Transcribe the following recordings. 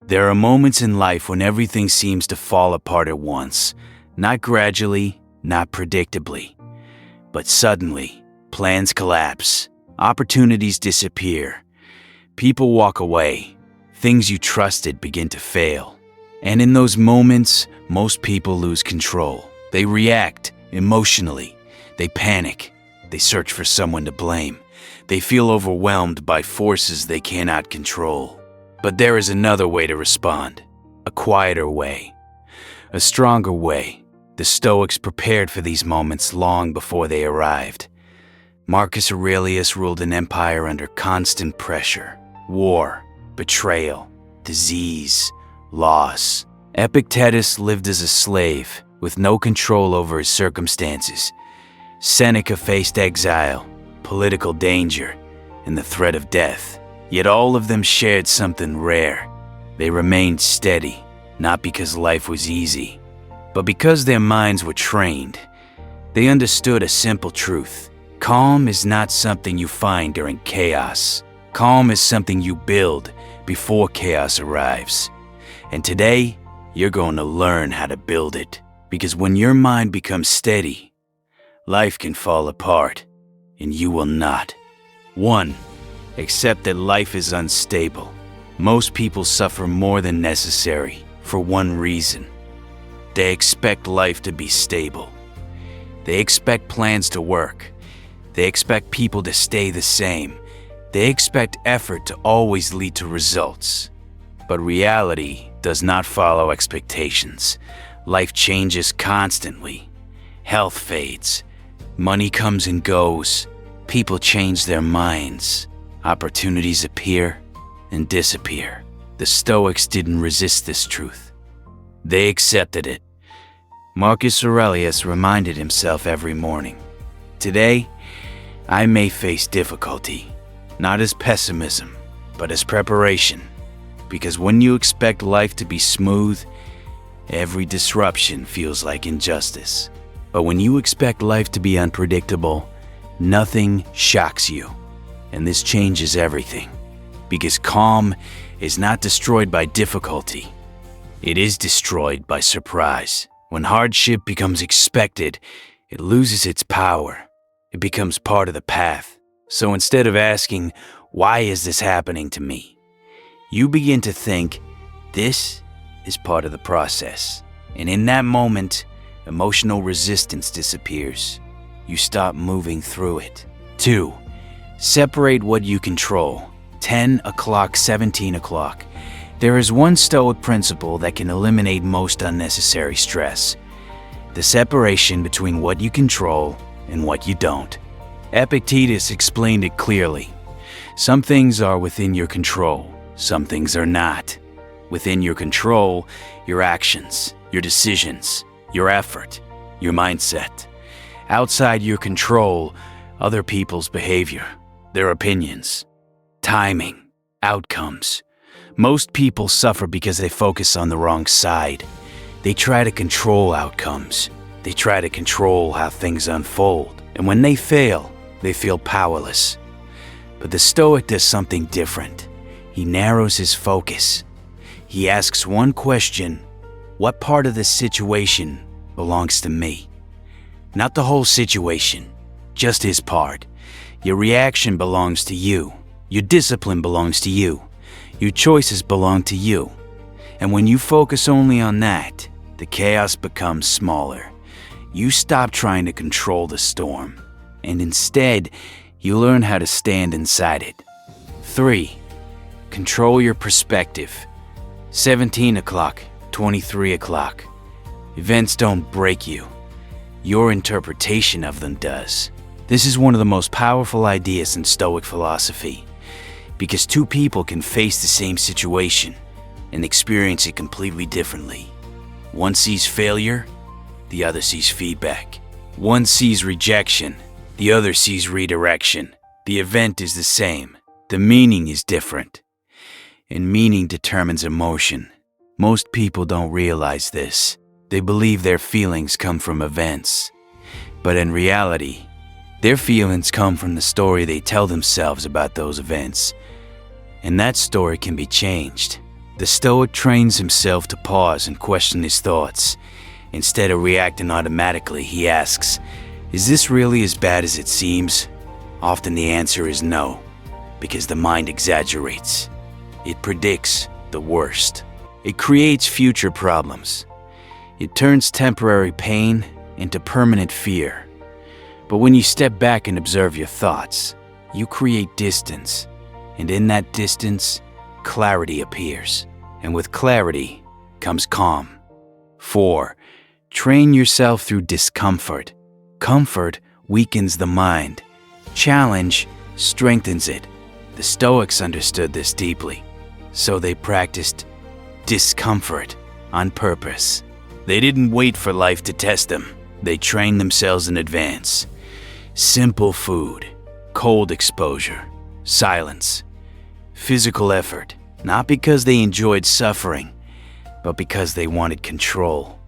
There are moments in life when everything seems to fall apart at once, not gradually, not predictably, but suddenly. Plans collapse, opportunities disappear, people walk away, things you trusted begin to fail. And in those moments, most people lose control. They react emotionally, they panic, they search for someone to blame. They feel overwhelmed by forces they cannot control. But there is another way to respond, a quieter way, a stronger way. The Stoics prepared for these moments long before they arrived. Marcus Aurelius ruled an empire under constant pressure, war, betrayal, disease, loss. Epictetus lived as a slave, with no control over his circumstances. Seneca faced exile, political danger, and the threat of death. Yet all of them shared something rare. They remained steady, not because life was easy, but because their minds were trained. They understood a simple truth. Calm is not something you find during chaos. Calm is something you build before chaos arrives. And today, you're going to learn how to build it. Because when your mind becomes steady, life can fall apart, and you will not. 1. Accept that life is unstable. Most people suffer more than necessary for one reason. They expect life to be stable. They expect plans to work. They expect people to stay the same. They expect effort to always lead to results. But reality does not follow expectations. Life changes constantly. Health fades. Money comes and goes. People change their minds. Opportunities appear and disappear. The Stoics didn't resist this truth. They accepted it. Marcus Aurelius reminded himself every morning, "Today, I may face difficulty, not as pessimism, but as preparation. Because when you expect life to be smooth, every disruption feels like injustice. But when you expect life to be unpredictable, nothing shocks you. And this changes everything. Because calm is not destroyed by difficulty. It is destroyed by surprise. When hardship becomes expected, it loses its power. It becomes part of the path. So instead of asking, why is this happening to me? You begin to think, this is part of the process. And in that moment, emotional resistance disappears. You stop moving through it. 2. Separate what you control. 10 o'clock, 17 o'clock. There is one Stoic principle that can eliminate most unnecessary stress. The separation between what you control and what you don't. Epictetus explained it clearly. Some things are within your control. Some things are not. Within your control, your actions, your decisions, your effort, your mindset. Outside your control, other people's behavior, their opinions, timing, outcomes. Most people suffer because they focus on the wrong side. They try to control outcomes. They try to control how things unfold. And when they fail, they feel powerless. But the Stoic does something different. He narrows his focus. He asks one question: what part of this situation belongs to me? Not the whole situation, just his part. Your reaction belongs to you. Your discipline belongs to you. Your choices belong to you. And when you focus only on that, the chaos becomes smaller. You stop trying to control the storm, and instead, you learn how to stand inside it. 3. Control your perspective. 17 o'clock, 23 o'clock. Events don't break you. Your interpretation of them does. This is one of the most powerful ideas in Stoic philosophy, because two people can face the same situation and experience it completely differently. One sees failure, the other sees feedback. One sees rejection, the other sees redirection. The event is the same, the meaning is different. And meaning determines emotion. Most people don't realize this. They believe their feelings come from events. But in reality, their feelings come from the story they tell themselves about those events. And that story can be changed. The Stoic trains himself to pause and question his thoughts. Instead of reacting automatically, he asks, "Is this really as bad as it seems?" Often the answer is no, because the mind exaggerates. It predicts the worst. It creates future problems. It turns temporary pain into permanent fear. But when you step back and observe your thoughts, you create distance. And in that distance, clarity appears. And with clarity comes calm. 4. Train yourself through discomfort. Comfort weakens the mind. Challenge strengthens it. The Stoics understood this deeply, so they practiced discomfort on purpose. They didn't wait for life to test them. They trained themselves in advance. Simple food, cold exposure, silence, physical effort, not because they enjoyed suffering, but because they wanted control.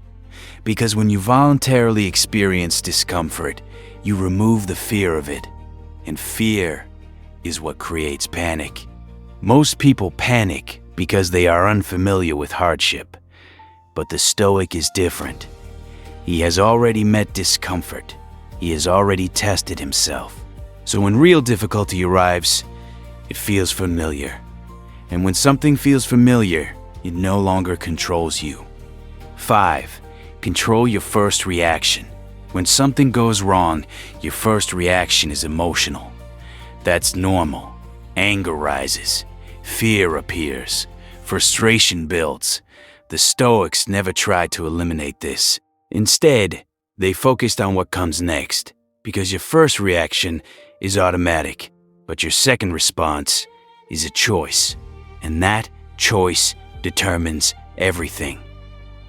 Because when you voluntarily experience discomfort, you remove the fear of it, and fear is what creates panic. Most people panic because they are unfamiliar with hardship, but the Stoic is different. He has already met discomfort. He has already tested himself. So when real difficulty arrives, it feels familiar. And when something feels familiar, it no longer controls you. 5. Control your first reaction. When something goes wrong, your first reaction is emotional. That's normal. Anger rises. Fear appears. Frustration builds. The Stoics never tried to eliminate this. Instead, they focused on what comes next, because your first reaction is automatic, but your second response is a choice, and that choice determines everything.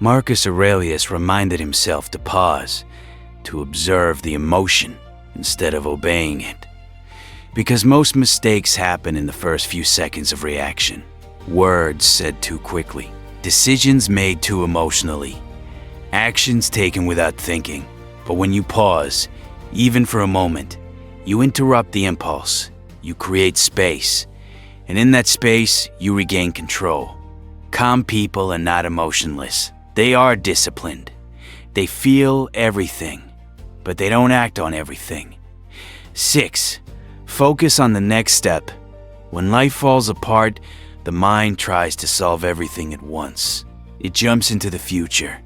Marcus Aurelius reminded himself to pause, to observe the emotion instead of obeying it. Because most mistakes happen in the first few seconds of reaction. Words said too quickly, decisions made too emotionally, actions taken without thinking. But when you pause, even for a moment, you interrupt the impulse, you create space, and in that space, you regain control. Calm people are not emotionless. They are disciplined. They feel everything, but they don't act on everything. 6. Focus on the next step. When life falls apart, the mind tries to solve everything at once. It jumps into the future.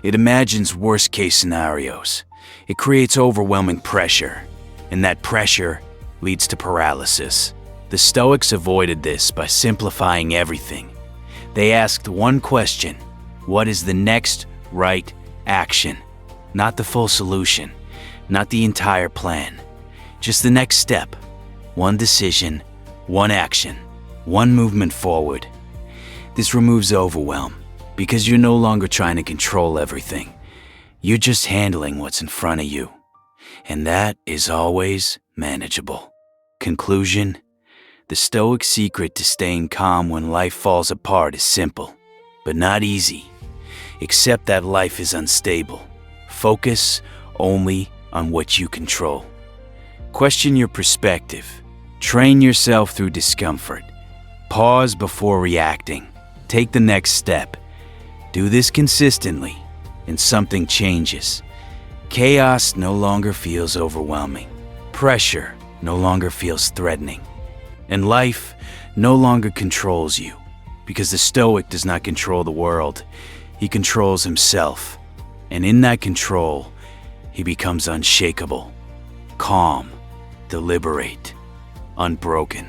It imagines worst-case scenarios. It creates overwhelming pressure, and that pressure leads to paralysis. The Stoics avoided this by simplifying everything. They asked one question: what is the next right action? Not the full solution, not the entire plan. Just the next step. One decision, one action, one movement forward. This removes overwhelm, because you're no longer trying to control everything. You're just handling what's in front of you. And that is always manageable. Conclusion: the Stoic secret to staying calm when life falls apart is simple, but not easy. Accept that life is unstable. Focus only on what you control. Question your perspective. Train yourself through discomfort. Pause before reacting. Take the next step. Do this consistently, and something changes. Chaos no longer feels overwhelming. Pressure no longer feels threatening. And life no longer controls you, because the Stoic does not control the world. He controls himself. And in that control, he becomes unshakable, calm, deliberate, unbroken.